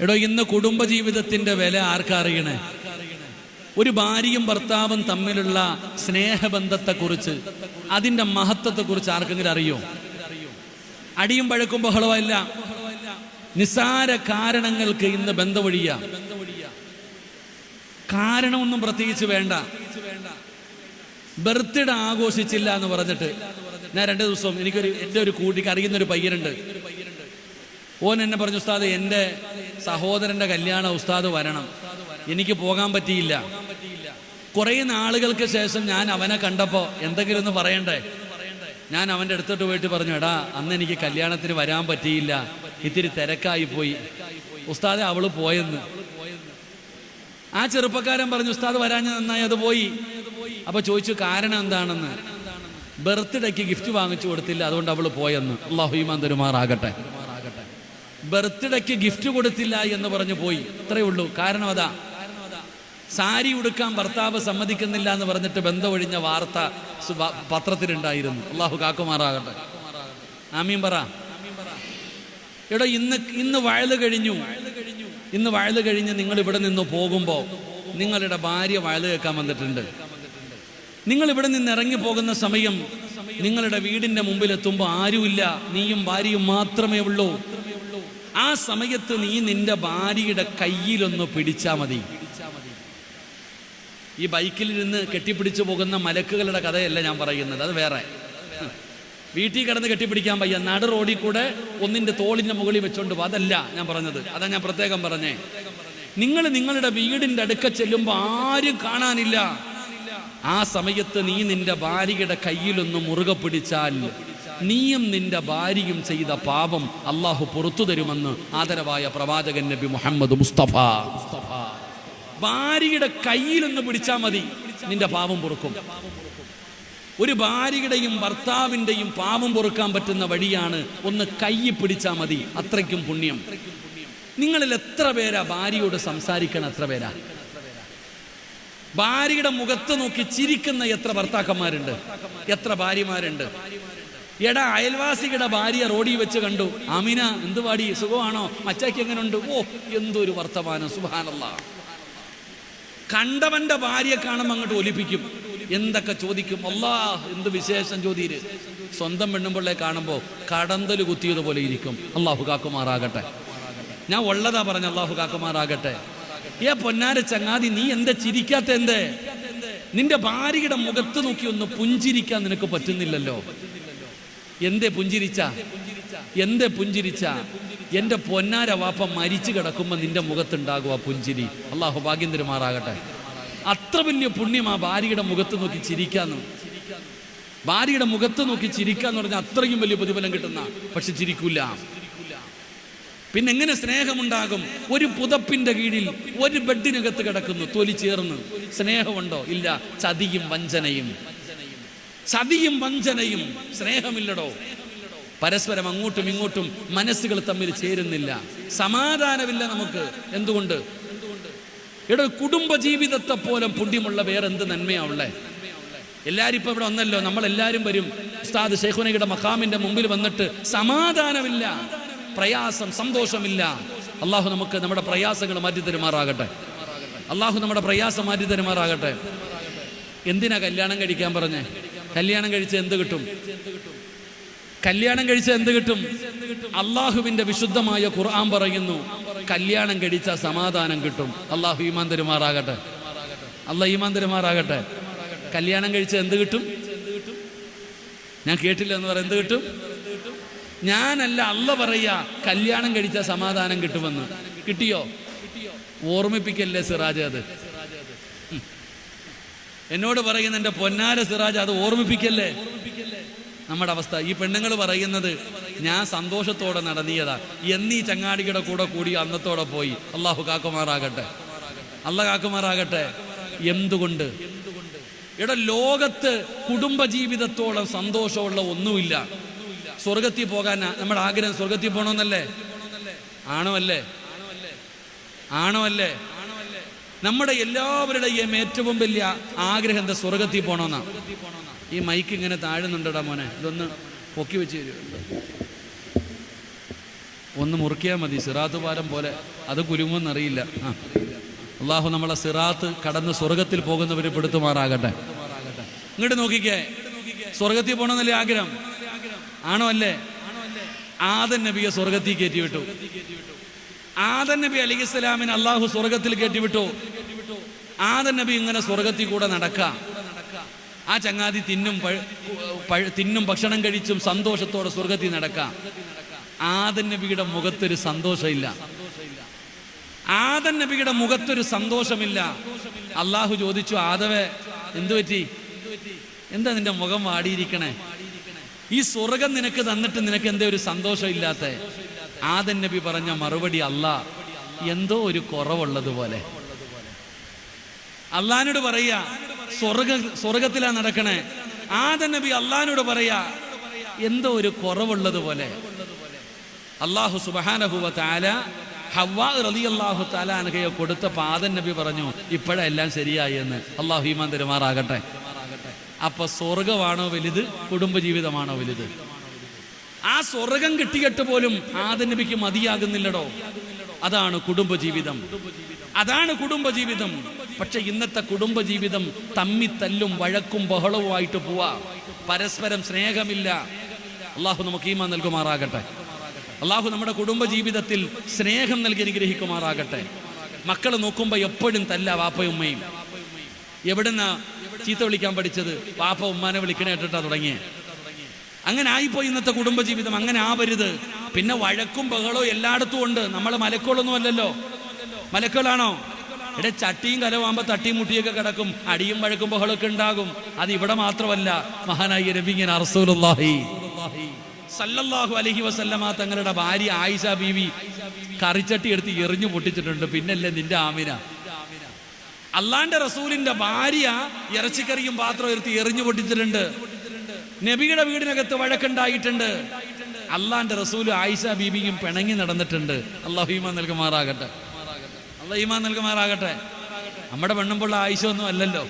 എടോ, ഇന്ന് കുടുംബജീവിതത്തിന്റെ വില ആർക്കറിയണേ? ഒരു ഭാര്യയും ഭർത്താവും തമ്മിലുള്ള സ്നേഹബന്ധത്തെക്കുറിച്ച്, അതിന്റെ മഹത്വത്തെക്കുറിച്ച് ആർക്കെങ്കിലും അറിയോ? അടിയും പഴക്കും ബഹളമല്ല. നിസ്സാര കാരണങ്ങൾക്ക് ഇന്ന് ബന്ധമൊഴിയ. കാരണമൊന്നും പ്രത്യേകിച്ച് വേണ്ട. ബർത്ത്ഡേ ആഘോഷിച്ചില്ല എന്ന് പറഞ്ഞിട്ട് ഞാൻ 2 ദിവസം എൻ്റെ ഒരു കൂട്ടിക്ക് അറിയുന്നൊരു പയ്യനുണ്ട്. ഓൻ എന്നെ പറഞ്ഞു, ഉസ്താദ് എൻ്റെ സഹോദരൻ്റെ കല്യാണം ഉസ്താദ് വരണം, എനിക്ക് പോകാൻ പറ്റിയില്ല. കുറേ നാളുകൾക്ക് ശേഷം ഞാൻ അവനെ കണ്ടപ്പോൾ എന്തെങ്കിലും ഒന്ന് പറയണ്ടേ? ഞാൻ അവൻ്റെ അടുത്തോട്ട് പോയിട്ട് പറഞ്ഞു, എടാ അന്ന് എനിക്ക് കല്യാണത്തിന് വരാൻ പറ്റിയില്ല, ഇത്തിരി തിരക്കായി പോയി. ഉസ്താദെ അവള് പോയെന്ന്. ആ ചെറുപ്പക്കാരൻ പറഞ്ഞു, ഉസ്താദ് വരാൻ നന്നായി, അത് പോയി. അപ്പൊ ചോദിച്ചു കാരണം എന്താണെന്ന്. ബർത്ത്ഡേക്ക് ഗിഫ്റ്റ് വാങ്ങിച്ചു കൊടുത്തില്ല, അതുകൊണ്ട് അവള് പോയെന്ന്. അല്ലാഹു ഈമാൻ തരുമാറാകട്ടെ. ബർത്ത്ഡേക്ക് ഗിഫ്റ്റ് കൊടുത്തില്ല എന്ന് പറഞ്ഞു പോയി, ഇത്രയേ ഉള്ളൂ. കാരണം അതാ, സാരി ഉടുക്കാൻ ഭർത്താവ് സമ്മതിക്കുന്നില്ല എന്ന് പറഞ്ഞിട്ട് ബന്ധമൊഴിഞ്ഞ വാർത്ത പത്രത്തിലുണ്ടായിരുന്നു. അല്ലാഹു കാക്കുമാറാകട്ടെ. ആമീൻ പറ. എടോ, ഇന്ന് വയല് കഴിഞ്ഞു. ഇന്ന് വയല് കഴിഞ്ഞ് നിങ്ങൾ ഇവിടെ നിന്ന് പോകുമ്പോൾ നിങ്ങളുടെ ഭാര്യ വയല് കേൾക്കാൻ വന്നിട്ടുണ്ട്. നിങ്ങൾ ഇവിടെ നിന്ന് ഇറങ്ങി പോകുന്ന സമയം നിങ്ങളുടെ വീടിന്റെ മുമ്പിലെത്തുമ്പോൾ ആരുമില്ല, നീയും ഭാര്യയും മാത്രമേ ഉള്ളൂ. ആ സമയത്ത് നീ നിന്റെ ഭാര്യയുടെ കയ്യിലൊന്ന് പിടിച്ചാൽ മതി. ഈ ബൈക്കിലിരുന്ന് കെട്ടിപ്പിടിച്ചു പോകുന്ന മലക്കുകളുടെ കഥയല്ല ഞാൻ പറയുന്നത്, അത് വേറെ. വീട്ടിൽ കിടന്ന് കെട്ടിപ്പിടിക്കാൻ വയ്യ, നട റോഡിൽ കൂടെ ഒന്നിന്റെ തോളിന്റെ മുകളിൽ വെച്ചോണ്ട് പോ, അതല്ല ഞാൻ പറഞ്ഞത്. അതാ ഞാൻ പ്രത്യേകം പറഞ്ഞേ. നിങ്ങൾ നിങ്ങളുടെ വീടിന്റെ അടുക്ക ചെല്ലുമ്പോൾ ആരും കാണാനില്ല. ആ സമയത്ത് നീ നിന്റെ ഭാര്യയുടെ കയ്യിലൊന്ന് മുറുകെ പിടിച്ചാൽ നീയും നിന്റെ ഭാര്യയും ചെയ്ത പാപം അള്ളാഹു പുറത്തു തരുമെന്ന് ആദരവായ പ്രവാചകൻ നബി മുഹമ്മദ് മുസ്തഫ. ഭാര്യയുടെ കയ്യിലൊന്ന് പിടിച്ചാൽ മതി, നിന്റെ പാപം പൊറുക്കും. ഒരു ഭാര്യയുടെയും ഭർത്താവിന്റെയും പാപം പൊറുക്കാൻ പറ്റുന്ന വഴിയാണ് ഒന്ന് കൈ പിടിച്ചാൽ മതി, അത്രയ്ക്കും പുണ്യം. നിങ്ങളിൽ എത്ര പേരാ ഭാര്യയോട് സംസാരിക്കണം? എത്ര പേരാ ഭാര്യയുടെ മുഖത്ത് നോക്കി ചിരിക്കുന്ന എത്ര ഭർത്താക്കന്മാരുണ്ട്, എത്ര ഭാര്യമാരുണ്ട്? എടാ, അയൽവാസിയുടെ ഭാര്യ റോഡിൽ വെച്ച് കണ്ടു, അമിന എന്ത് പാടി, സുഖമാണോ, മച്ചാക്ക് എങ്ങനെയുണ്ട്? ഓ, എന്തൊരു വർത്തമാനം, സുബ്ഹാനല്ലാഹ്. കണ്ടവന്റെ ഭാര്യയെ കാണുമ്പോൾ അങ്ങോട്ട് ഒലിപ്പിക്കും, എന്തൊക്കെ ചോദിക്കും. അല്ലാഹ് എന്ത് വിശേഷം ചോദ്യര്. സ്വന്തം പെണ്ണുമ്പിള്ളെ കാണുമ്പോൾ കടന്തല് കുത്തിയതുപോലെ ഇരിക്കും. അള്ളാഹു കാക്കുമാറാകട്ടെ. ഞാൻ ഉള്ളതാ പറഞ്ഞ, അള്ളാഹു കാക്കുമാറാകട്ടെ. ഏ പൊന്നാര ചങ്ങാതി, നീ എന്താ ചിരിക്കാത്ത? എന്തേ നിന്റെ ഭാര്യയുടെ മുഖത്ത് നോക്കി ഒന്ന് പുഞ്ചിരിക്കാൻ നിനക്ക് പറ്റുന്നില്ലല്ലോ? എന്തേ പുഞ്ചിരിച്ച? എന്തേ പുഞ്ചിരിച്ച? എന്റെ പൊന്നാര വാപ്പ മരിച്ചു കിടക്കുമ്പോ നിന്റെ മുഖത്തുണ്ടാകും ആ പുഞ്ചിരി. അള്ളാഹു ഭാഗ്യം തരുമാറാകട്ടെ. അത്ര വലിയ പുണ്യം ആ ഭാര്യയുടെ മുഖത്ത് നോക്കി ചിരിക്കാന്ന്. ഭാര്യയുടെ മുഖത്ത് നോക്കി ചിരിക്കാന്ന് പറഞ്ഞാൽ അത്രയും വലിയ പ്രതിഫലം കിട്ടുന്ന, പക്ഷെ ചിരിക്കൂല. പിന്നെ എങ്ങനെ സ്നേഹമുണ്ടാകും? ഒരു പുതപ്പിന്റെ കീഴിൽ ഒരു ബെഡിനകത്ത് കിടക്കുന്നു, തൊലി ചേർന്ന്. സ്നേഹമുണ്ടോ? ഇല്ല. ചതിയും വഞ്ചനയും, ചതിയും വഞ്ചനയും. സ്നേഹമില്ലടോ. പരസ്പരം അങ്ങോട്ടും ഇങ്ങോട്ടും മനസ്സുകൾ തമ്മിൽ ചേരുന്നില്ല, സമാധാനമില്ല നമുക്ക്. എന്തുകൊണ്ട്? എടോ, കുടുംബജീവിതത്തെ പോലെ പുണ്യമുള്ള വേറെന്ത് നന്മയാ ഉള്ളേ? എല്ലാരും ഇപ്പൊ ഇവിടെ വന്നല്ലോ, നമ്മളെല്ലാരും വരും. ഉസ്താദ് ശൈഖുനയുടെ മഖാമിന്റെ മുമ്പിൽ വന്നിട്ട് സമാധാനമില്ല, പ്രയാസം, സന്തോഷമില്ല. അള്ളാഹു നമുക്ക് നമ്മുടെ പ്രയാസങ്ങൾ മാറ്റി തരുമാറാകട്ടെ. അള്ളാഹു നമ്മുടെ പ്രയാസം മാറ്റി തരുമാറാകട്ടെ. എന്തിനാ കല്യാണം കഴിക്കാൻ പറഞ്ഞേ? കല്യാണം കഴിച്ച് എന്ത് കിട്ടും? കല്യാണം കഴിച്ച എന്ത് കിട്ടും? അള്ളാഹുവിന്റെ വിശുദ്ധമായ ഖുർആൻ പറയുന്നു, കല്യാണം കഴിച്ച സമാധാനം കിട്ടും. അള്ളാഹു ഈമാൻ തരുമാറാകട്ടെ. അള്ളാഹ് ഈമാൻ തരുമാറാകട്ടെ. കല്യാണം കഴിച്ച എന്ത് കിട്ടും? ഞാൻ കേട്ടില്ല എന്ന് പറയാം. എന്ത് കിട്ടും? ഞാനല്ല, അള്ള പറയാ കല്യാണം കഴിച്ച സമാധാനം കിട്ടുമെന്ന്. കിട്ടിയോ? ഓർമ്മിപ്പിക്കല്ലേ സിറാജ്, അത് എന്നോട് പറയുന്ന എന്റെ പൊന്നാര സിറാജ്, അത് ഓർമ്മിപ്പിക്കല്ലേ. നമ്മുടെ അവസ്ഥ. ഈ പെണ്ണുങ്ങൾ പറയുന്നത് ഞാൻ സന്തോഷത്തോടെ നടന്നിയതാ, എന്നീ ചങ്ങാടികളുടെ കൂടെ കൂടി അന്നത്തോടെ പോയി. അള്ളാഹു കാക്കുമാറാകട്ടെ. അള്ളാഹ് കാക്കുമാറാകട്ടെ. എന്തുകൊണ്ട്? ഇവിടെ ലോകത്ത് കുടുംബജീവിതത്തോളം സന്തോഷമുള്ള ഒന്നുമില്ല. സ്വർഗത്തിൽ പോകാൻ നമ്മുടെ ആഗ്രഹം സ്വർഗത്തിൽ പോകണമെന്നല്ലേ? ആണോ അല്ലേ? ആണോ അല്ലേ? നമ്മുടെ എല്ലാവരുടെയും ഏറ്റവും വലിയ ആഗ്രഹം എന്താ? സ്വർഗത്തിൽ പോകണമെന്നാ. ഈ മൈക്ക് ഇങ്ങനെ താഴുന്നുണ്ടടാ മോനെ, ഇതൊന്ന് പൊക്കി വെച്ച് തരുമോ? ഒന്ന് മുറുക്കിയാൽ മതി, സിറാത്ത് പാലം പോലെ. അത് കുലുങ്ങുമെന്നറിയില്ല. അള്ളാഹു നമ്മളെ സിറാത്ത് കടന്ന് സ്വർഗത്തിൽ പോകുന്നവരെ പെടുത്തുമാറാകട്ടെ. ഇങ്ങോട്ട് നോക്കിക്കേ, സ്വർഗത്തിൽ പോകണമെന്നല്ലേ ആഗ്രഹം? ആണോ അല്ലേ? ആദം നബിയെ സ്വർഗത്തിൽ കയറ്റിവിട്ടു. ആദം നബി അലൈഹിസ്സലാമിനെ അള്ളാഹു സ്വർഗത്തിൽ കയറ്റിവിട്ടു. ആദം നബി ഇങ്ങനെ സ്വർഗത്തിൽ കൂടെ നടക്കാം. ആ ചങ്ങാതി തിന്നും ഭക്ഷണം കഴിച്ചും സന്തോഷത്തോടെ സ്വർഗത്തിൽ നടക്കാം. ആദം നബിയുടെ മുഖത്തൊരു സന്തോഷമില്ല. ആദം നബിയുടെ മുഖത്തൊരു സന്തോഷമില്ല. അള്ളാഹു ചോദിച്ചു, ആദവേ എന്തു പറ്റി? എന്താ നിന്റെ മുഖം വാടിയിരിക്കണേ? ഈ സ്വർഗം നിനക്ക് തന്നിട്ട് നിനക്ക് എന്തേ ഒരു സന്തോഷം ഇല്ലാത്ത? ആദം നബി പറഞ്ഞ മറുപടി, അല്ലാ, എന്തോ ഒരു കുറവുള്ളതുപോലെ. അള്ളാഹിനോട് പറയാ, സ്വർഗത്തിലാ നടക്കണേ. ആദം നബി അള്ളാഹിനോട് പറയാ, എന്തോ ഒരു കുറവുള്ളതുപോലെ. അള്ളാഹു സുബ്ഹാനഹു വ തആല ഹവ്വാ റളിയല്ലാഹു തആല അൻഹയെ കൊടുത്ത ആദം നബി പറഞ്ഞു, ഇപ്പോഴാ എല്ലാം ശരിയായി എന്ന്. അള്ളാഹു ഈമാൻ തരുമാറാകട്ടെ. അപ്പൊ സ്വർഗമാണോ വലുത്, കുടുംബജീവിതമാണോ വലുത്? ആ സ്വർഗം കിട്ടിയിട്ട് പോലും ആദം നബിക്ക് മതിയാകുന്നില്ലടോ. അതാണ് കുടുംബജീവിതം, അതാണ് കുടുംബജീവിതം. പക്ഷെ ഇന്നത്തെ കുടുംബജീവിതം തമ്മിത്തല്ലും വഴക്കും ബഹളവുമായിട്ട് പോവാ. പരസ്പരം സ്നേഹമില്ല. അള്ളാഹു നമുക്ക് ഈമാൻ നൽകുമാറാകട്ടെ. അള്ളാഹു നമ്മുടെ കുടുംബജീവിതത്തിൽ സ്നേഹം നൽകി അനുഗ്രഹിക്കുമാറാകട്ടെ. മക്കൾ നോക്കുമ്പോൾ എപ്പോഴും തല്ല വാപ്പയും ഉമ്മയും. എവിടുന്നാ ചീത്ത വിളിക്കാൻ പഠിച്ചത്? വാപ്പ ഉമ്മാനെ വിളിക്കണേ കേട്ടിട്ടാ തുടങ്ങിയേ. അങ്ങനെ ആയിപ്പോയി ഇന്നത്തെ കുടുംബജീവിതം. അങ്ങനെ ആവരുത്. പിന്നെ വഴക്കും ബഹളവും എല്ലായിടത്തും ഉണ്ട്. നമ്മൾ മലക്കുകളൊന്നും അല്ലല്ലോ. മലക്കുകളാണോ? ഇവിടെ ചട്ടിയും കലവാകുമ്പോൾ തട്ടിയും മുട്ടിയൊക്കെ കിടക്കും. അടിയും വഴക്കും ബഹളമൊക്കെ ഉണ്ടാകും. അത് ഇവിടെ മാത്രമല്ല. മഹാനായ നബിയന റസൂലുള്ളാഹി സല്ലല്ലാഹു അലൈഹി വസല്ലമ തങ്ങളുടെ ഭാര്യ ആയിഷ ബീവി കറിച്ചട്ടി എടുത്ത് എറിഞ്ഞു പൊട്ടിച്ചിട്ടുണ്ട്. പിന്നല്ലേ നിന്റെ ആമിന. അള്ളാന്റെ റസൂലിന്റെ ഭാര്യ ഇറച്ചിക്കറിയും പാത്രം എടുത്ത് എറിഞ്ഞു പൊട്ടിച്ചിട്ടുണ്ട്. നബിയുടെ വീടിനകത്ത് വഴക്കുണ്ടായിട്ടുണ്ട്. അള്ളാന്റെ റസൂല് ആയിഷ ബീബിയും പിണങ്ങി നടന്നിട്ടുണ്ട്. അല്ലാഹു ഈമാൻ നൽകുമാറാകട്ടെ. അല്ലാഹു ഈമാൻ നൽകുമാറാകട്ടെ. നമ്മുടെ പെണ്ണുമ്പോൾ ആയിഷ ഒന്നും അല്ലല്ലോ.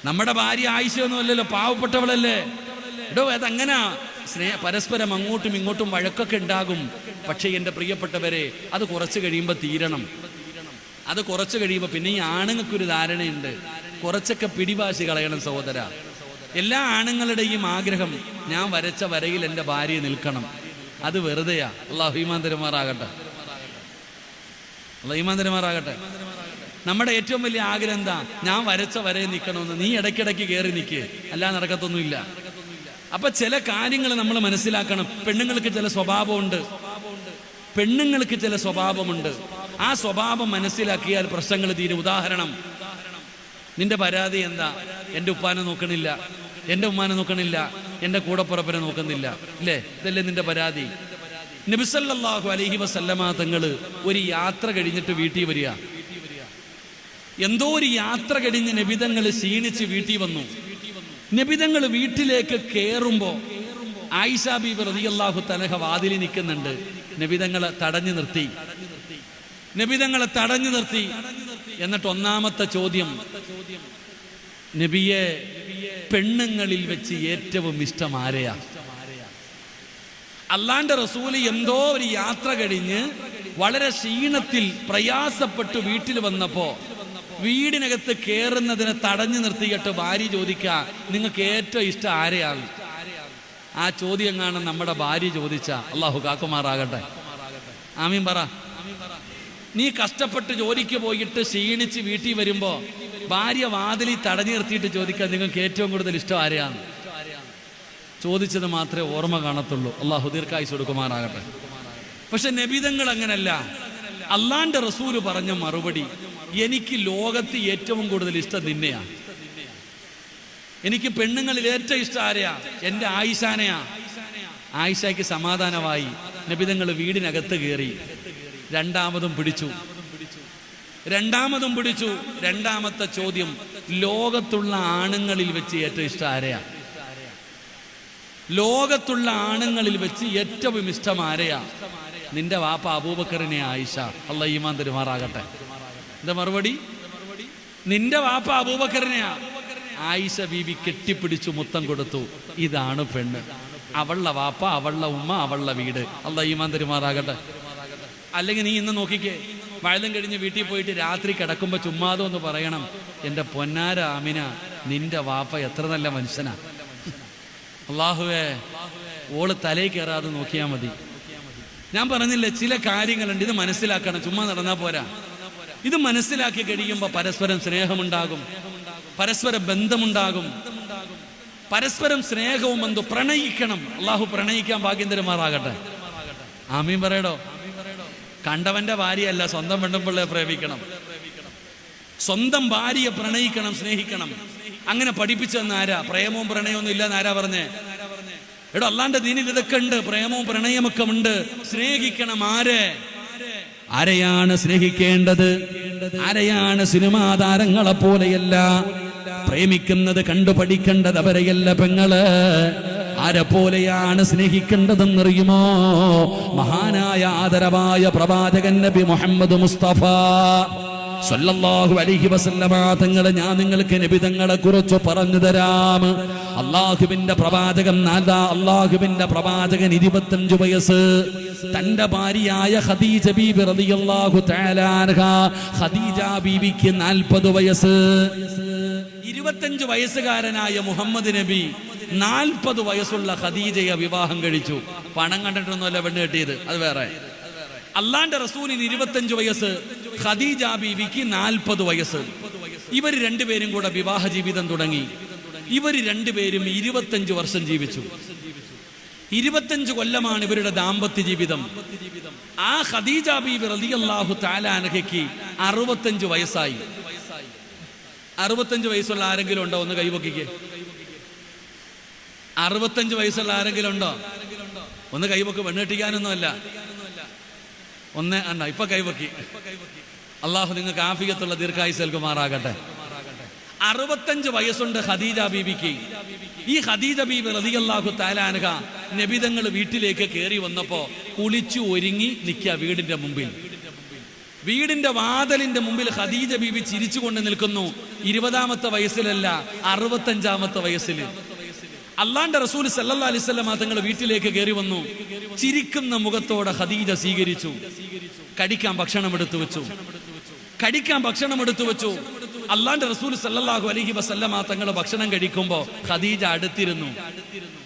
നമ്മുടെ ഭാര്യ ആയിഷ ഒന്നും അല്ലല്ലോ. പാവപ്പെട്ടവളല്ലേ എടോ. അതങ്ങനാ. പരസ്പരം അങ്ങോട്ടും ഇങ്ങോട്ടും വഴക്കൊക്കെ ഉണ്ടാകും. പക്ഷേ എൻ്റെ പ്രിയപ്പെട്ടവരെ, അത് കുറച്ച് കഴിയുമ്പോൾ തീരണം. അത് കുറച്ച് കഴിയുമ്പോൾ പിന്നെ ഈ ആണുങ്ങൾക്കൊരു ധാരണയുണ്ട്, കുറച്ചൊക്കെ പിടിവാശി കളയണം സഹോദര. എല്ലാ ആണുങ്ങളുടെയും ആഗ്രഹം, ഞാൻ വരച്ച വരയിൽ എൻ്റെ ഭാര്യ നിൽക്കണം. അത് വെറുതെയാ. അല്ലാഹു ഈമാൻ തരുമാറാകട്ടെ. അല്ലാഹു ഈമാൻ തരുമാറാകട്ടെ. നമ്മുടെ ഏറ്റവും വലിയ ആഗ്രഹം എന്താ? ഞാൻ വരച്ച വരയിൽ നിൽക്കണമെന്ന്. നീ ഇടയ്ക്കിടയ്ക്ക് കയറി നിൽക്കുക, അല്ലാതെ നടക്കത്തൊന്നുമില്ല. അപ്പൊ ചില കാര്യങ്ങൾ നമ്മൾ മനസ്സിലാക്കണം. പെണ്ണുങ്ങൾക്ക് ചില സ്വഭാവമുണ്ട്. പെണ്ണുങ്ങൾക്ക് ചില സ്വഭാവമുണ്ട്. ആ സ്വഭാവം മനസ്സിലാക്കിയാൽ പ്രശ്നങ്ങൾ തീരും. ഉദാഹരണം, നിന്റെ പരാതി എന്താ? എൻ്റെ ഉപ്പാനെ നോക്കണില്ല, എൻ്റെ ഉമ്മാനെ നോക്കണില്ല, എൻ്റെ കൂടപ്പുറപ്പിനെ നോക്കുന്നില്ല, ഇല്ലേ? ഇതല്ലേ നിന്റെ പരാതി? നബി സല്ലല്ലാഹു അലൈഹി വസല്ലമ തങ്ങള് ഒരു യാത്ര കഴിഞ്ഞിട്ട് വീട്ടിൽ വരിക. എന്തോ ഒരു യാത്ര കഴിഞ്ഞ് നബിതങ്ങൾ ക്ഷീണിച്ച് വീട്ടിൽ വന്നു. നബിതങ്ങൾ വീട്ടിലേക്ക് കയറുമ്പോ ആയിഷ ബീബി റളിയല്ലാഹു തആല വാതിലിൽ നിൽക്കുന്നുണ്ട്. നബിതങ്ങളെ തടഞ്ഞു നിർത്തി. എന്നിട്ട് ഒന്നാമത്തെ ചോദ്യം, നബിയെ, പെണ്ണുങ്ങളിൽ വെച്ച് ഏറ്റവും ഇഷ്ടം ആരെയാ? അള്ളാന്റെ റസൂല് എന്തോ ഒരു യാത്ര കഴിഞ്ഞ് വളരെ ക്ഷീണത്തിൽ പ്രയാസപ്പെട്ട് വീട്ടിൽ വന്നപ്പോ വീടിനകത്ത് കയറുന്നതിനെ തടഞ്ഞു നിർത്തിയിട്ട് ഭാര്യ ചോദിക്കുക, നിങ്ങൾക്ക് ഏറ്റവും ഇഷ്ടം ആരെയാണ്? ആ ചോദ്യം കാണാൻ നമ്മുടെ ഭാര്യ ചോദിച്ച അള്ളാഹു കാക്കുമാറാകട്ടെ. ആമീൻ പറ. നീ കഷ്ടപ്പെട്ട് ജോലിക്ക് പോയിട്ട് ക്ഷീണിച്ച് വീട്ടിൽ വരുമ്പോ ഭാര്യ വാതിലിൽ തടഞ്ഞു നിർത്തിയിട്ട് ചോദിക്കുക, നിങ്ങൾക്ക് ഏറ്റവും കൂടുതൽ ഇഷ്ടം ആരെയാണ്? ചോദിച്ചത് മാത്രമേ ഓർമ്മ കാണത്തുള്ളൂ. അള്ളാഹു ദീർഘായുസ്സ് കൊടുക്കുമാറാകട്ടെ. പക്ഷെ നബിതങ്ങൾ അങ്ങനല്ല. അള്ളാന്റെ റസൂല് പറഞ്ഞ മറുപടി, എനിക്ക് ലോകത്ത് ഏറ്റവും കൂടുതൽ ഇഷ്ടം നിന്നെയാ. എനിക്ക് പെണ്ണുങ്ങളിൽ ഏറ്റവും ഇഷ്ടം ആരെയാ? എൻ്റെ ആയിഷാനെയാ. ആയിഷയ്ക്ക് സമാധാനമായി. നബിതങ്ങൾ വീടിനകത്ത് കയറി. രണ്ടാമതും പിടിച്ചു. രണ്ടാമത്തെ ചോദ്യം, ലോകത്തുള്ള ആണുങ്ങളിൽ വെച്ച് ഏറ്റവും ഇഷ്ടം ആരെയാ? ലോകത്തുള്ള ആണുങ്ങളിൽ വെച്ച് ഏറ്റവും ഇഷ്ടം ആരെയാ? നിന്റെ വാപ്പ അബൂബക്കറിനെ ആയിഷ. അല്ലാഹു ഈമാൻ തരുമാറാകട്ടെ. എന്താ മറുപടി? നിന്റെ വാപ്പ അബൂബക്കറിനെയാ. ആയിഷ ബീബി കെട്ടിപ്പിടിച്ചു മുത്തം കൊടുത്തു. ഇതാണ് പെണ്ണ്. അവളുടെ വാപ്പ, അവളുടെ ഉമ്മ, അവളുടെ വീട്. അള്ളാഹ് ഈമാൻ തരുമാറാകട്ടെ. അല്ലെങ്കിൽ നീ ഇന്ന് നോക്കിക്കേ, വഴുതും കഴിഞ്ഞ് വീട്ടിൽ പോയിട്ട് രാത്രി കിടക്കുമ്പോൾ ചുമ്മാതോ ഒന്ന് പറയണം, എൻ്റെ പൊന്നാര ആമിന, നിന്റെ വാപ്പ എത്ര നല്ല മനുഷ്യനാ. അള്ളാഹുവേ, ഓള് തലയിൽ കയറാതെ നോക്കിയാൽ മതി. ഞാൻ പറഞ്ഞില്ലേ, ചില കാര്യങ്ങളുണ്ട്, ഇത് മനസ്സിലാക്കണം, ചുമ്മാ നടന്നാൽ പോരാ. ഇത് മനസ്സിലാക്കി കഴിയുമ്പോൾ പരസ്പരം സ്നേഹമുണ്ടാകും, പരസ്പര ബന്ധമുണ്ടാകും, പരസ്പരം സ്നേഹവും ബന്ധു. പ്രണയിക്കണം. അള്ളാഹു പ്രണയിക്കാൻ ഭാഗ്യം തരുമാറാകട്ടെ. ആമീൻ പറയടോ. കണ്ടവന്റെ ഭാര്യയല്ല, സ്വന്തം പെണ്ണുപിള്ളയെ പ്രേമിക്കണം, സ്വന്തം ഭാര്യയെ പ്രണയിക്കണം, സ്നേഹിക്കണം. അങ്ങനെ പഠിപ്പിച്ചെന്ന് ആരാ? പ്രേമവും പ്രണയമൊന്നും ഇല്ലെന്ന് ആരാ പറഞ്ഞേ? എടോ, അള്ളാന്റെ ദീനിൽ ഇതൊക്കെ ഉണ്ട്, പ്രേമവും പ്രണയമൊക്കെ ഉണ്ട്. സ്നേഹിക്കണം. ആരെയാണ് സ്നേഹിക്കേണ്ടത്? ആരെയാണ്? സിനിമാ താരങ്ങളെ പോലെയല്ല പ്രേമിക്കുന്നത്, കണ്ടു പഠിക്കേണ്ടത് അവരെയല്ല പെങ്ങള്. ആരെ പോലെയാണ് സ്നേഹിക്കേണ്ടതെന്നറിയുമോ? മഹാനായ ആദരവായ പ്രവാചകൻ നബി മുഹമ്മദ് മുസ്തഫ സല്ലല്ലാഹു അലൈഹി വസല്ലമ തങ്ങളെ ഞാൻ നിങ്ങൾക്ക് നബി തങ്ങളെ കുറിച്ച് പറഞ്ഞു തരാം. അള്ളാഹുവിന്റെ പ്രവാചകൻ 25 വയസ്സ്. തന്റെ ഭാര്യയായ ഖദീജ ബീബി റളിയല്ലാഹു തആല അൻഹ, ഖദീജ ബീബിക്ക് 40 വയസ്സ്. 25 വയസ്സുകാരനായ മുഹമ്മദ് നബി 40 വയസ്സുള്ള ഖദീജയെ വിവാഹം കഴിച്ചു. പണം കണ്ടിട്ടൊന്നുമല്ല പെണ്ണ് കെട്ടിയത്, അത് വേറെ. അള്ളാന്റെ റസൂലിന് 25 വയസ്സ്, ഖദീജ ബീവിക്ക് 40 വയസ്സ്. ഇവർ രണ്ടുപേരും കൂടെ വിവാഹ ജീവിതം തുടങ്ങി. ഇവർ രണ്ടുപേരും 25 വർഷം ജീവിച്ചു. 25 കൊല്ലമാണ് ഇവരുടെ ദാമ്പത്യ ജീവിതം. ആ ഖദീജ ബീവി റളിയല്ലാഹു തആല അൻഹയ്ക്ക് 65 വയസ്സായി. 65 വയസ്സുള്ള ആരെങ്കിലും ഉണ്ടോ? ഒന്ന് കൈവക്കിക്കേ. 65 വയസ്സുള്ള ആരെങ്കിലും ഉണ്ടോ? ഒന്ന് കൈവക്ക്. പെണ്ണുകെട്ടിക്കാനൊന്നുമല്ല. ഒന്ന് അണ്ണ ഇപ്പൊ കൈവക്കി. അള്ളാഹു നിങ്ങൾക്ക് ആഫിയത്തുള്ള ദീർഘായുസ്സ് നൽകുമാറാകട്ടെ. 65 വയസ്സുണ്ട് ഖദീജ ബീവിക്ക്. ഈ ഖദീജ ബീവി റളിയല്ലാഹു തആല അൻഹ നബിതങ്ങൾ വീട്ടിലേക്ക് കയറി വന്നപ്പോ കുളിച്ചു ഒരുങ്ങി നിൽക്കുക വീടിന്റെ മുമ്പിൽ. വീടിന്റെ വാതിലിന്റെ മുമ്പിൽ ഖദീജ ബീവി ചിരിച്ചുകൊണ്ട് നിൽക്കുന്നു. 20ാമത്തെ വയസ്സിലല്ല, 65ാമത്തെ വയസ്സിൽ. അള്ളാന്റെ റസൂൽ സല്ലല്ലാഹു അലൈഹി വസല്ലം തങ്ങൾ വീട്ടിലേക്ക് കയറി വന്നു. ചിരിക്കുന്ന മുഖത്തോടെ ഖദീജ സ്വീകരിച്ചു. കഴിക്കാൻ ഭക്ഷണം എടുത്തു വെച്ചു. അള്ളാന്റെ റസൂൽ സല്ലല്ലാഹു അലൈഹി വസല്ലം തങ്ങൾ ഭക്ഷണം കഴിക്കുമ്പോ ഖദീജ അടുത്തിരുന്നു.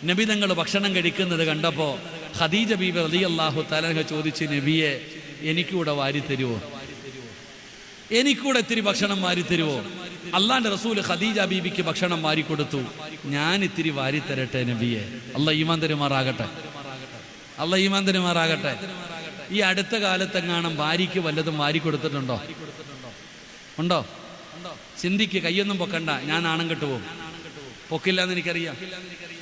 നബി തങ്ങൾ ഭക്ഷണം കഴിക്കുന്നത് കണ്ടപ്പോ ഖദീജ ബീബി റളിയല്ലാഹു തആല ചോദിച്ചു, നബിയെ, എനിക്കൂടെ വാരി തരുവോ? എനിക്കൂടെ ഇത്തിരി ഭക്ഷണം വാരി തരുവോ? അള്ളാന്റെ റസൂൽ ഖദീജ ബീബിക്ക് ഭക്ഷണം വാരി കൊടുത്തു. ഞാൻ ഇത്തിരി വാരി തരട്ടെ നബിയെ? അള്ളാഹ് ഈമാൻ തരുമാറാകട്ടെ. ഈ അടുത്ത കാലത്തെങ്ങാനും ഭാര്യയ്ക്ക് വല്ലതും വാരി കൊടുത്തിട്ടുണ്ടോ? ഉണ്ടോ? ചിന്തിക്ക്. കയ്യൊന്നും പൊക്കണ്ട, ഞാൻ നാണം കെട്ടുപോകും. പൊക്കില്ല എന്ന് എനിക്കറിയാം.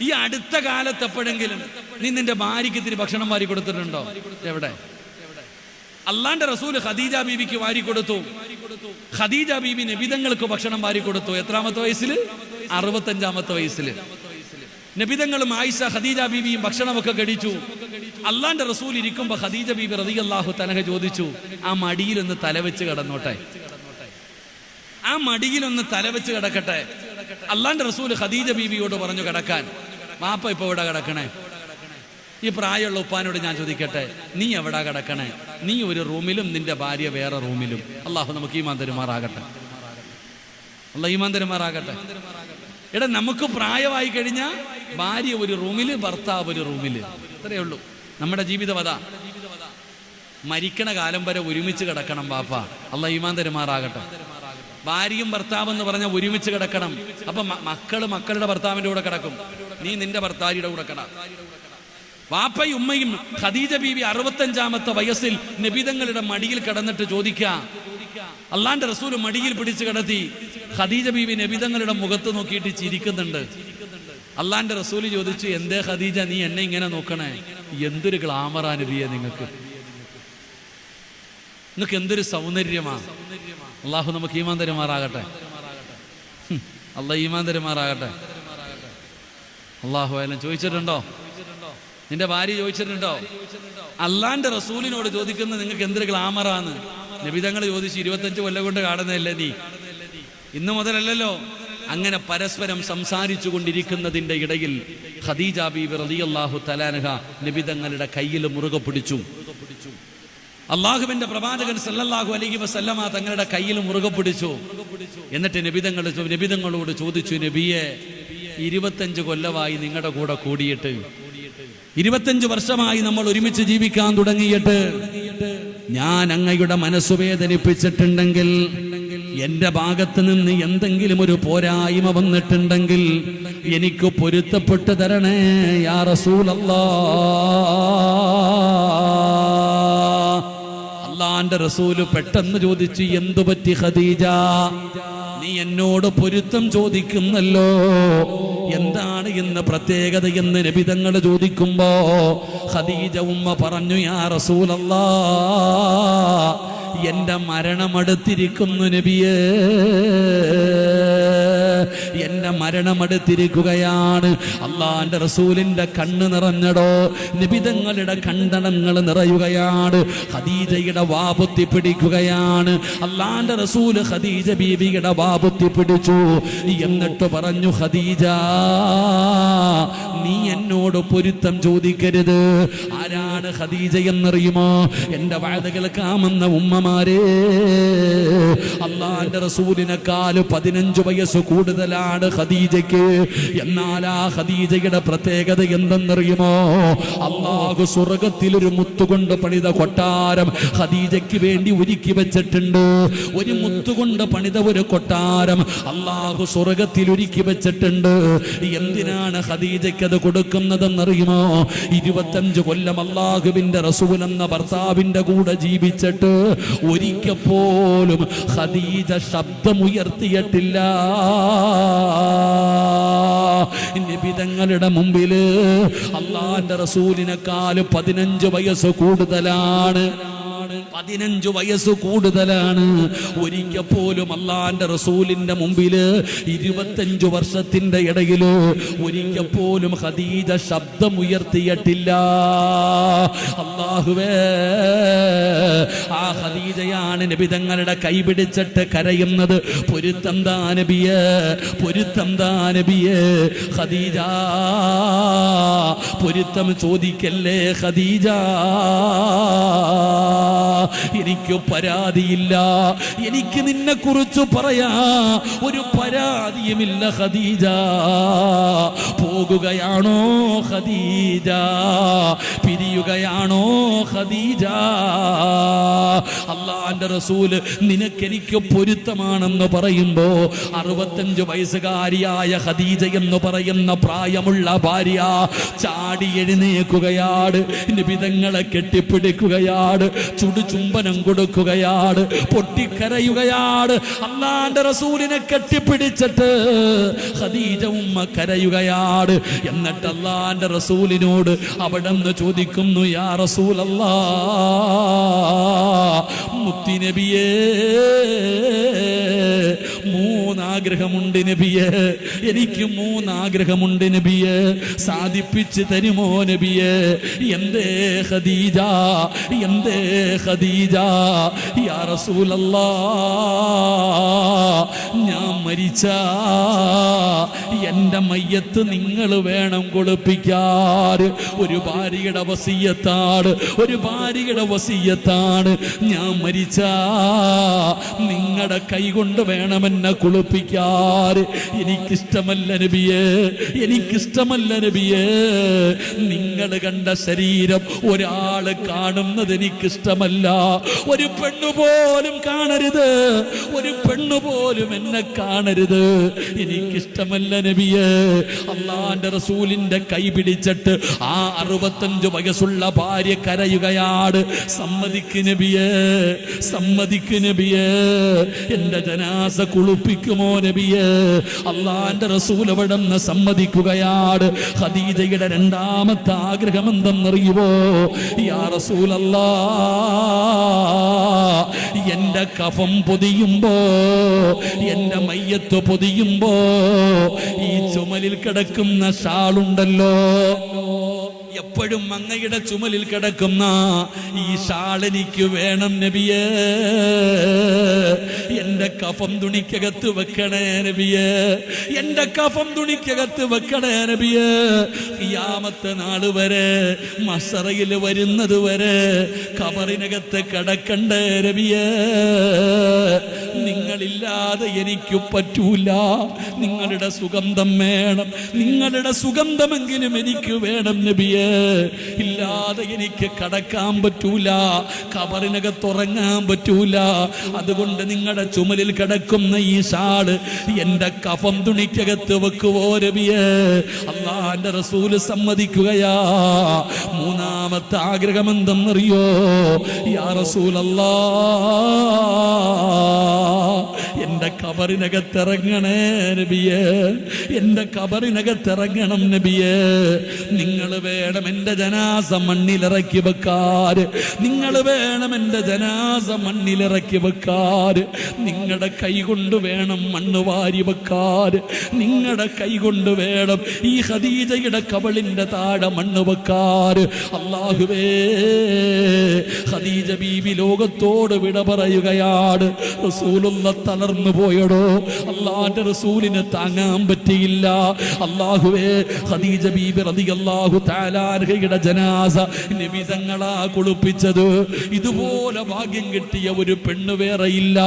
ഈ അടുത്ത കാലത്ത് എപ്പോഴെങ്കിലും നീ നിന്റെ ഭാര്യയ്ക്ക് ഇത്തിരി ഭക്ഷണം വാരി കൊടുത്തിട്ടുണ്ടോ? എവിടെ? അള്ളാന്റെ റസൂൽ ഖദീജ ബീവിക്ക് വാരി കൊടുത്തു. ഖദീജ ബീവി നബിതങ്ങൾക്ക് ഭക്ഷണം വാരി കൊടുത്തു. എത്രാമത്തെ വയസ്സിൽ? 65ാമത്തെ വയസ്സിൽ. നബിതങ്ങളും ആയിഷ ഖദീജ ബീവിയും ഭക്ഷണമൊക്കെ കഴിച്ചു. അള്ളാന്റെ റസൂൽ ഇരിക്കുമ്പോ ഖദീജ ബീബി റളിയല്ലാഹു തആല ചോദിച്ചു, ആ മടിയിലൊന്ന് തലവെച്ച് കിടന്നോട്ടെ, ആ മടിയിലൊന്ന് തലവെച്ച് കിടക്കട്ടെ. അള്ളാന്റെ റസൂൽ ഖദീജ ബീവിയോട് പറഞ്ഞു കിടക്കാൻ. വാപ്പ ഇപ്പൊ ഇവിടെ കിടക്കണേ? ഈ പ്രായമുള്ള ഉപ്പാനോട് ഞാൻ ചോദിക്കട്ടെ, നീ എവിടാ കിടക്കണേ? നീ ഒരു റൂമിലും നിന്റെ ഭാര്യ വേറെ റൂമിലും. അള്ളാഹു നമുക്ക് ഈമാൻ തരുമാറാകട്ടെ. എടാ, നമുക്ക് പ്രായമായി കഴിഞ്ഞാൽ ഭാര്യ ഒരു റൂമില്, ഭർത്താവ് ഒരു റൂമില്. ഇത്രയേ ഉള്ളൂ നമ്മുടെ ജീവിതം. അതാ, മരിക്കണ കാലം വരെ ഒരുമിച്ച് കിടക്കണം ബാപ്പ. അള്ളാഹു ഈമാൻ തരുമാറാകട്ടെ. ഭാര്യയും ഭർത്താവ് എന്ന് പറഞ്ഞാൽ ഒരുമിച്ച് കിടക്കണം. അപ്പൊ മക്കള് മക്കളുടെ ഭർത്താവിന്റെ കൂടെ കിടക്കും, നീ നിന്റെ ഭർത്താവിയുടെ കൂടെ കിട. വാപ്പയും ഉമ്മയും ഖദീജ ബീവി 65ാമത്തെ വയസ്സിൽ നബിതങ്ങളുടെ മടിയിൽ കിടന്നിട്ട് ചോദിക്കാം. അള്ളാന്റെ റസൂൽ മടിയിൽ പിടിച്ചു കിടത്തി. ഖദീജ ബീവി നബിതങ്ങളുടെ മുഖത്ത് നോക്കിയിട്ട് ചിരിക്കുന്നുണ്ട്. അള്ളാന്റെ റസൂൽ ചോദിച്ചു, എന്തേ ഖദീജ നീ എന്നെ ഇങ്ങനെ നോക്കണേ? എന്തൊരു ഗ്ലാമറാ നബിയെ, നിങ്ങൾക്ക് എന്തൊരു സൗന്ദര്യമാ. അള്ളാഹു നമുക്ക് ഈമാൻ തരുമാറാകട്ടെ. അള്ളാഹ് ഈമാൻ തരുമാറാകട്ടെ. അള്ളാഹു എല്ലാം ചോദിച്ചിട്ടുണ്ടോ? നിന്റെ ഭാര്യ ചോദിച്ചിട്ടുണ്ടോ? അള്ളാന്റെ റസൂലിനോട് ചോദിക്കുന്നത് നിങ്ങൾക്ക് എന്തൊരു ഗ്ലാമറാന്ന്. നബിതങ്ങൾ ചോദിച്ചു, 25 കൊല്ലം കൊണ്ട് കാണുന്നതല്ലേ നീ? ഇന്ന് മുതലല്ലോ, അങ്ങനെ പരസ്പരം സംസാരിച്ചു കൊണ്ടിരിക്കുന്നതിൻ്റെ ഇടയിൽ ഖദീജ ബീവി റളിയല്ലാഹു തആല അൻഹ നബി തങ്ങളുടെ കയ്യിൽ മുറുകെ പിടിച്ചു. അള്ളാഹുവിന്റെ പ്രവാചകൻ സല്ലല്ലാഹു അലൈഹി വസല്ലമ തങ്ങളുടെ കയ്യിൽ മുറുകെ പിടിച്ചു. എന്നിട്ട് നബിതങ്ങളോട് ചോദിച്ചു, നബിയെ, 25 കൊല്ലമായി നിങ്ങളുടെ കൂടെ കൂടിയിട്ട്, 25 വർഷമായി നമ്മൾ ഒരുമിച്ച് ജീവിക്കാൻ തുടങ്ങിയിട്ട് ഞാൻ അങ്ങയുടെ മനസ്സു വേദനിപ്പിച്ചിട്ടുണ്ടെങ്കിൽ, എന്റെ ഭാഗത്ത് നിന്ന് എന്തെങ്കിലും ഒരു പോരായ്മ വന്നിട്ടുണ്ടെങ്കിൽ എനിക്ക് പൊരുത്തപ്പെട്ടു തരണേ യാ റസൂലല്ലാഹ്. അള്ളാന്റെ റസൂല് പെട്ടെന്ന് ചോദിച്ചു, എന്തു പറ്റി ഖദീജ? നീ എന്നോട് പൊരുത്തം ചോദിക്കുന്നല്ലോ, എന്താണ് ഇന്ന് പ്രത്യേകത എന്ന് നബി തങ്ങൾ ചോദിക്കുമ്പോ ഖദീജ ഉമ്മ പറഞ്ഞു, യാ റസൂലല്ലാഹ്, എന്റെ മരണമടുത്തിരിക്കുന്നു നബിയേ, എന്റെ മരണമടുത്തിരിക്കുകയാണ്. അള്ളാന്റെ റസൂലിന്റെ കണ്ണ് നിറഞ്ഞടോ, നിബിതങ്ങളുടെ കണ്ടണങ്ങൾ നിറയുകയാണ്. ഖദീജയുടെ വാപുത്തി പിടിക്കുകയാണ്. അള്ളാന്റെ റസൂല് ഖദീജ ബീവിയുടെ വാപുത്തി പിടിച്ചു. എന്നിട്ട് പറഞ്ഞു, ഖദീജ, നീ എന്നോട് പൊരുത്തം ചോദിക്കരുത്. ആരാണ് ഖദീജ എന്നറിയുമോ? എന്റെ വാഴ കേൾക്കാമെന്ന ഉമ്മമാരെ, അള്ളാന്റെ റസൂലിനെക്കാൾ 15 വയസ്സ് കൂടുതലാണ് ഖദീജയ്ക്ക്. എന്നാൽ ആ ഖദീജയുടെ പ്രത്യേകത എന്തെന്നറിയുമോ? അള്ളാഹു സ്വർഗത്തിൽ ഒരു മുത്തുകൊണ്ട് പണിത കൊട്ടാരം ഖദീജയ്ക്ക് വേണ്ടി ഒരുക്കി വെച്ചിട്ടുണ്ട്. ഒരു മുത്തുകൊണ്ട് പണിത ഒരു കൊട്ടാരം അള്ളാഹു സ്വർഗത്തിൽ ഒരുക്കി വെച്ചിട്ടുണ്ട്. എന്തിനാണ് ഖദീജയ്ക്ക് അത് കൊടുക്കുന്നതെന്നറിയുമോ? 25 കൊല്ലം അള്ളാഹുവിന്റെ റസൂൽ എന്ന ഭർത്താവിന്റെ കൂടെ ജീവിച്ചിട്ട് ഒരിക്കൽ പോലും ഖദീജ ശബ്ദമുയർത്തിയിട്ടില്ല. നിബിതങ്ങളുടെ മുമ്പില് അള്ളാന്റെ റസൂലിനെക്കാൾ 15 വയസ്സ് കൂടുതലാണ്. 15 വയസ്സ് കൂടുതലാണ്. ഒരിക്കൽ പോലും അള്ളാന്റെ റസൂലിന്റെ മുമ്പില് 25 വർഷത്തിന്റെ ഇടയില് ഒരിക്കൽ പോലും ഖദീജ ശബ്ദമുയർത്തിയിട്ടില്ല. അല്ലാഹുവേ, ആ ഖദീജയാണ് നബി തങ്ങളുടെ കൈപിടിച്ചിട്ട് കരയുന്നത്. പൊരുത്തം താ നബിയേ, പൊരുത്തം താ നബിയേ. ഖദീജ, പൊരുത്തം ചോദിക്കല്ലേ ഖദീജ, എനിക്ക് പരാതിയില്ല, എനിക്ക് നിന്നെ കുറിച്ച് പറയാ ഒരു പരാതിയുമില്ല ഖദീജ. പോകുകയാണോ ഖദീജ? പിരിയുകയാണോ ഖദീജ? അള്ളാന്റെ റസൂല് നിനക്കെനിക്ക് പൊരുത്തമാണെന്ന് പറയുമ്പോ 65 വയസ്സുകാരിയായ ഖദീജ എന്ന് പറയുന്ന പ്രായമുള്ള ഭാര്യ ചാടി എഴുന്നേക്കുകയാണ്. നിബിതങ്ങളെ കെട്ടിപ്പിടിക്കുകയാണ്, ചുംബനം കൊടുക്കുകയാണ്, പൊട്ടിക്കരയുകയാണ്. അള്ളാന്റെ റസൂലിനെ കെട്ടിപ്പിടിച്ചിട്ട് ഖദീജ ഉമ്മ കരയുകയാണ്. എന്നിട്ട് അള്ളാന്റെ റസൂലിനോട് അവിടെന്ന് ചോദിക്കുന്നു, യാ റസൂലല്ലാഹ്, മുത്തി നബിയേ, 3 ആഗ്രഹമുണ്ട് നബിയേ, എനിക്ക് 3 ആഗ്രഹമുണ്ട് നബിയേ, സാധിപ്പിച്ച് തരുമോ നബിയേ? എന്തേ ഖദീജ, എന്തേ ഖദീജ? യാ റസൂലല്ലാഹ്, ഞാൻ മരിച്ച എന്റെ മയ്യത്ത് നിങ്ങൾ വേണം കുളിപ്പിക്കാൻ. ഒരു ഭാര്യയുടെ വസിയ്യത്താണ്, ഒരു ഭാര്യയുടെ വസിയ്യത്താണ്. ഞാൻ മരിച്ച നിങ്ങളുടെ കൈ കൊണ്ട് വേണം എന്നെ കുളിപ്പിക്കാൻ. എനിക്കിഷ്ടമല്ല നബിയേ, എനിക്കിഷ്ടമല്ല നബിയേ. നിങ്ങൾ കണ്ട ശരീരം ഒരാള് കാണുന്നത് എനിക്കിഷ്ടമല്ല. ഒരു പെണ്ണുപോലും കാണരുത്, ഒരു പെണ്ണുപോലും എന്നെ കാണരുത്, എനിക്കിഷ്ടമല്ല നബിയേ. അള്ളാന്റെ റസൂലിന്റെ കൈ പിടിച്ചിട്ട് ആ 65 വയസ്സുള്ള ഭാര്യ കരയുകയാണ്. സമ്മതിക്ക് നബിയേ, സമ്മതിക്ക് നബിയേ, എന്റെ ജനാസ കുളിപ്പിക്കുമോ നബിയേ? അള്ളാന്റെ റസൂൽ അവിടെ നിന്ന് സമ്മതിക്കുകയാണ്. ഖദീജയുടെ 2ാമത്തെ ആഗ്രഹം എന്തെന്നറിയുമോ? യാ റസൂലല്ലാഹ്, എന്റെ കഫം പൊതിയുമ്പോ, എന്റെ മയ്യത്ത് പൊതിയുമ്പോ ഈ ചുമലിൽ കിടക്കുന്ന ഷാളുണ്ടല്ലോ, എപ്പോഴും അങ്ങയുടെ ചുമലിൽ കിടക്കുന്ന ഈ ഷാൾ എനിക്ക് വേണം നബിയേ. എന്റെ എന്റെ കഫം തുണിക്കകത്ത് വെക്കണേ നബിയേ, എന്റെ കഫം തുണിക്കകത്ത് വെക്കണേ നബിയേ. ഖിയാമത്ത് നാൾ വരെ, മസ്റയിൽ വരുന്നത് വരെ ഖബറിനകത്ത് കിടക്കണ്ടേ നബിയേ. നിങ്ങളില്ലാതെ എനിക്ക് പറ്റൂല. നിങ്ങളുടെ സുഗന്ധം വേണം, നിങ്ങളുടെ സുഗന്ധമെങ്കിലും എനിക്ക് വേണം നബിയേ. ഇല്ലാതെ എനിക്ക് കടക്കാൻ പറ്റൂല, ഖബറിനകത്ത് ഉറങ്ങാൻ പറ്റൂല. അതുകൊണ്ട് നിങ്ങളുടെ ചുമലിൽ കിടക്കുന്ന ഈ ഷാള് എന്റെ കഫം തുണിക്കകത്ത് വെക്കുവോ നബിയേ. അല്ലാഹുവിന്റെ റസൂല് സമ്മതിക്കുകയാ. മൂന്നാമത്തെ ആഗ്രഹം എന്തെന്നറിയോ? യാ റസൂലല്ലാഹ്, എന്റെ ഖബറിനകത്തിറങ്ങണേ നബിയേ, എന്റെ ഖബറിനകത്തിറങ്ങണം നബിയേ. നിങ്ങൾ വേണം എന്റെ ജനാസ മണ്ണിലിറക്കി വെക്കാൻ, നിങ്ങൾ വേണം എന്റെ ജനാസ മണ്ണിലിറക്കി വെക്കാൻ. നിങ്ങളുടെ കൈ കൊണ്ട് വേണം മണ്ണ് വാരി വെക്കാൻ, നിങ്ങളുടെ കൈ കൊണ്ട് വേണം ഈ ഖദീജയുടെ കബളിന്റെ താഴെ മണ്ണ് വെക്കാൻ. അല്ലാഹുവേ, ഖദീജ ബീവി ലോകത്തോട് വിട പറയുകയാണ്. റസൂലുള്ള തളർന്നു പോയടോ, അല്ലാഹുവിന്റെ റസൂലിനെ താങ്ങാൻ പറ്റിയില്ല. അല്ലാഹുവേ, ഖദീജ ബീബി റളിയല്ലാഹു തആല അൻഹയുടെ ജനാസ നബി തങ്ങളാ കുളിപ്പിച്ചത്. ഇതുപോലെ ഭാഗ്യം കിട്ടിയ ഒരു പെണ്ണ് വേറെയില്ല.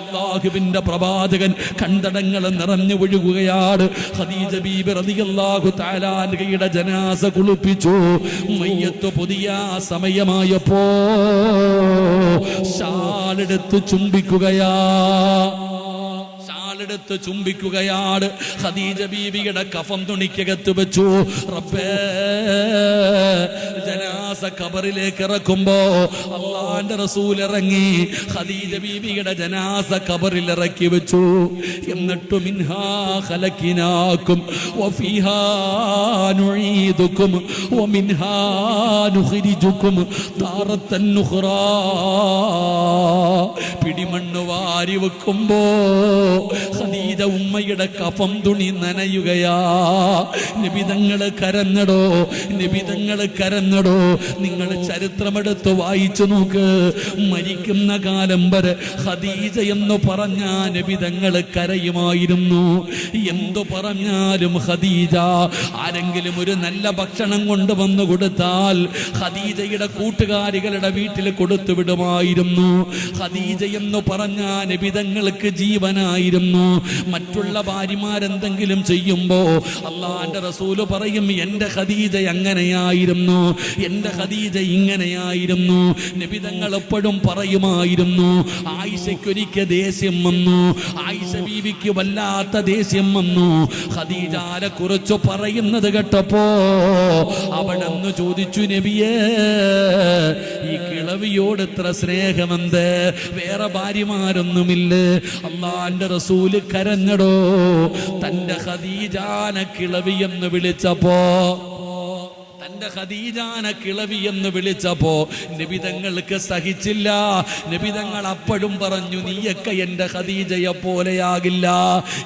അല്ലാഹുവിന്റെ പ്രവാചകൻ കണ്ടടങ്ങൾ നിറഞ്ഞു ഒഴുകുകയാണ്. ഖദീജ ബീബി റളിയല്ലാഹു തആല അൻഹയുടെ ജനാസ കുളിപ്പിച്ചു. മയ്യത്ത് പുതിയ സമയമായപ്പോ ഷാളെടുത്ത് ചുംബിക്കുകയാ, ടുത്ത് ചുംബിക്കുകയാണ്. ഖദീജ ബീവിയുടെ കഫം തുണിക്കകത്ത് വെച്ചു. റബ്ബേ, ജനാസ ഖബറിലേക്ക് ഇറക്കുമ്പോ അല്ലാഹുവിന്റെ റസൂൽ ഇറങ്ങി ഖദീജ ബീവിയുടെ ജനാസ ഖബറിൽ ഇറക്കി വെച്ചു. എന്നിട്ട് മിൻഹാ ഖലഖിനാകും വഫീഹാ നുഈദുകും വമിൻഹാ നുഖ്രിജുകും താറത്തൻ നുഖ്റാ. പിടിമണ്ണ് വാരി വെക്കുമ്പോ ഖദീജ ഉമ്മയുടെ കഫം തുണി നനയുകയാ. നബിതങ്ങള് കരഞ്ഞടോ, നബിതങ്ങള് കരഞ്ഞടോ. നിങ്ങൾ ചരിത്രമെടുത്ത് വായിച്ചു നോക്ക്. മരിക്കുന്ന കാലം വരെ ഖദീജ എന്ന് പറഞ്ഞ നബിതങ്ങള് കരയുമായിരുന്നു. എന്തു പറഞ്ഞാലും ഖദീജ, ആരെങ്കിലും ഒരു നല്ല ഭക്ഷണം കൊണ്ടുവന്നു കൊടുത്താൽ ഖദീജയുടെ കൂട്ടുകാരികളുടെ വീട്ടിൽ കൊടുത്തു വിടുമായിരുന്നു. ഖദീജ എന്ന് പറഞ്ഞ നബിതങ്ങൾക്ക് ജീവനായിരുന്നു. മറ്റുള്ള ഭാര്യമാരെന്തെങ്കിലും ചെയ്യുമ്പോ അല്ലാഹുവിന്റെ റസൂല് പറയും, എന്റെ ഖദീജ അങ്ങനെയായിരുന്നു, എന്റെ ഖദീജ ഇങ്ങനെയായിരുന്നു. നബി തങ്ങൾ എപ്പോഴും പറയുമായിരുന്നു. ആയിഷയ്ക്കൊരിക്കൽ ദേഷ്യം വന്നു, ആയിഷ ബീവിക്ക് വല്ലാത്ത ദേഷ്യം വന്നു. ഖദീജയെ കുറിച്ച് പറയുന്നത് കേട്ടപ്പോ അവിടെന്ന് ചോദിച്ചു, നബിയേ, ഈ കിളവിയോട് ഇത്ര സ്നേഹമെന്ത്? വേറെ ഭാര്യമാരൊന്നുമില്ലേ? അല്ലാഹുവിന്റെ റസൂല് കരഞ്ഞടോ. തന്റെ ഖദീജാനെ കിളവി എന്ന് വിളിച്ചപ്പോ, തന്റെ ഖദീജാനെ കിളവി എന്ന് വിളിച്ചപ്പോ നബിതങ്ങൾക്ക് സഹിച്ചില്ല. നബിതങ്ങൾ അപ്പോഴും പറഞ്ഞു, നീയൊക്കെ എന്റെ ഖദീജയെ പോലെയാകില്ല.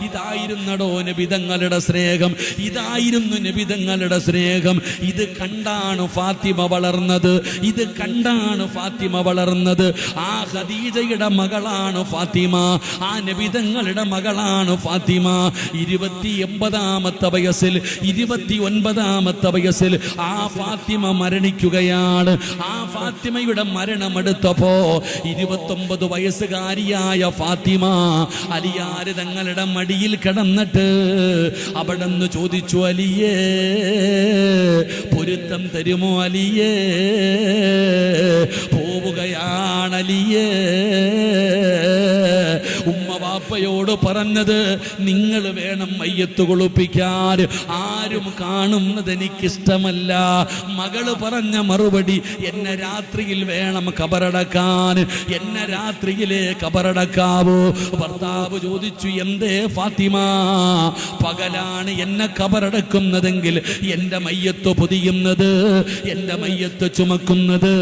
ഇതായിരുന്നടോ നബിതങ്ങളുടെ സ്നേഹം, ഇതായിരുന്നു നബിതങ്ങളുടെ സ്നേഹം. ഇത് കണ്ടാണ് ഫാത്തിമ വളർന്നത്, ഇത് കണ്ടാണ് ഫാത്തിമ വളർന്നത്. ആ ഖദീജയുടെ മകളാണ് ഫാത്തിമ, ആ നബിതങ്ങളുടെ മകളാണ് ഫാത്തിമ. 29ാമത്തെ വയസ്സിൽ, 29ാമത്തെ വയസ്സിൽ ആ ഫാത്തിമ മരണിക്കുകയാണ്. ആ ഫാത്തിമയുടെ മരണമെടുത്തപ്പോ 29 വയസ്സുകാരിയായ ഫാത്തിമ അലിയാര് തങ്ങളുടെ മടിയിൽ കിടന്നിട്ട് അവിടെ നിന്ന് ചോദിച്ചു, അലിയേ, പൊരുത്തം തരുമോ അലിയേ? പോവുകയാണ് അലിയേ. ഉമ്മ വാപ്പയോട് പറഞ്ഞത്, നിങ്ങൾ വേണം മയ്യത്ത് കുളിപ്പിക്കാൻ, ആരും കാണുന്നത് എനിക്കിഷ്ടമല്ല. മകള് പറഞ്ഞ മറുപടി, എന്നെ രാത്രിയിൽ വേണം കബറടക്കാൻ, എന്നെ രാത്രിയിലെ കബറടക്കാവൂ. ഭർത്താവ് ചോദിച്ചു, എന്തേ ഫാത്തിമ, പകലാണ് എന്നെ കബറടക്കുന്നതെങ്കിൽ എന്റെ മയ്യത്ത് പൊതിയുന്നത്, എന്റെ മയ്യത്ത് ചുമക്കുന്നത്,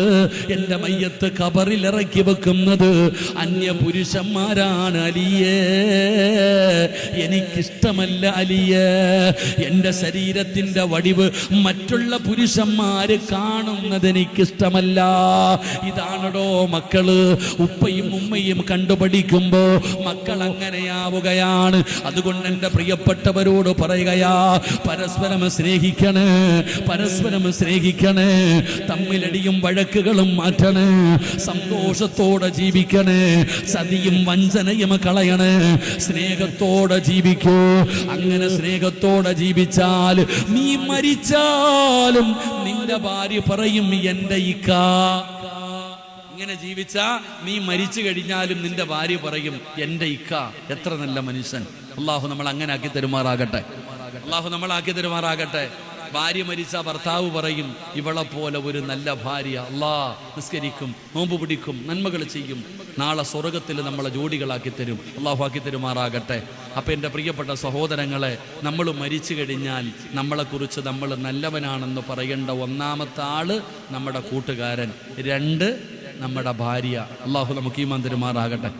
എന്റെ മയ്യത്ത് കബറിൽ ഇറക്കി വെക്കുന്നത് അന്യ പുരുഷന്മാരാണ് അലിയേ. അലിയേ, എനിക്കിഷ്ടമല്ല അലിയേ, എൻ്റെ ശരീരത്തിൻ്റെ വടിവ് മറ്റുള്ള പുരുഷന്മാര് കാണുന്നത് എനിക്കിഷ്ടമല്ല. ഇതാണടോ മക്കള്. ഉപ്പയും ഉമ്മയും കണ്ടുപഠിക്കുമ്പോ മക്കൾ അങ്ങനെയാവുകയാണ്. അതുകൊണ്ട് എൻ്റെ പ്രിയപ്പെട്ടവരോട് പറയുകയാ, പരസ്പരം സ്നേഹിക്കണേ, പരസ്പരം സ്നേഹിക്കണേ, തമ്മിലടിയും വഴക്കുകളും മാറ്റണേ, സന്തോഷത്തോടെ ജീവിക്കണേ, ചതിയും വഞ്ചനയും കളയണേ, സ്നേഹത്തോടെ ജീവിക്കൂ. അങ്ങനെ സ്നേഹത്തോടെ ജീവിച്ചാൽ നീ മരിച്ചാലും നിന്റെ ഭാര്യ പറയും എൻ്റെ ഇക്ക. ഇങ്ങനെ ജീവിച്ചാ നീ മരിച്ചു കഴിഞ്ഞാലും നിന്റെ ഭാര്യ പറയും എൻ്റെ ഇക്ക. എത്ര നല്ല മനുഷ്യൻ. അള്ളാഹു നമ്മൾ അങ്ങനെ ആക്കി തരുമാറാകട്ടെ. അള്ളാഹു നമ്മളാക്കി തരുമാറാകട്ടെ. ഭാര്യ മരിച്ച ഭർത്താവ് പറയും ഇവളെ പോലെ ഒരു നല്ല ഭാര്യ അല്ലാ, നിസ്കരിക്കും, നോമ്പ് പിടിക്കും, നന്മകൾ ചെയ്യും, നാളെ സ്വർഗത്തിൽ നമ്മളെ ജോഡികളാക്കി തരും. അള്ളാഹു ആക്കി തരുമാറാകട്ടെ. അപ്പം എൻ്റെ പ്രിയപ്പെട്ട സഹോദരങ്ങളെ, നമ്മൾ മരിച്ചു കഴിഞ്ഞാൽ നമ്മളെക്കുറിച്ച് നമ്മൾ നല്ലവനാണെന്ന് പറയേണ്ട ഒന്നാമത്തെ ആള് നമ്മുടെ കൂട്ടുകാരൻ, രണ്ട് നമ്മുടെ ഭാര്യ. അള്ളാഹു നമുക്ക് ഈമാൻ തരുമാറാകട്ടെ.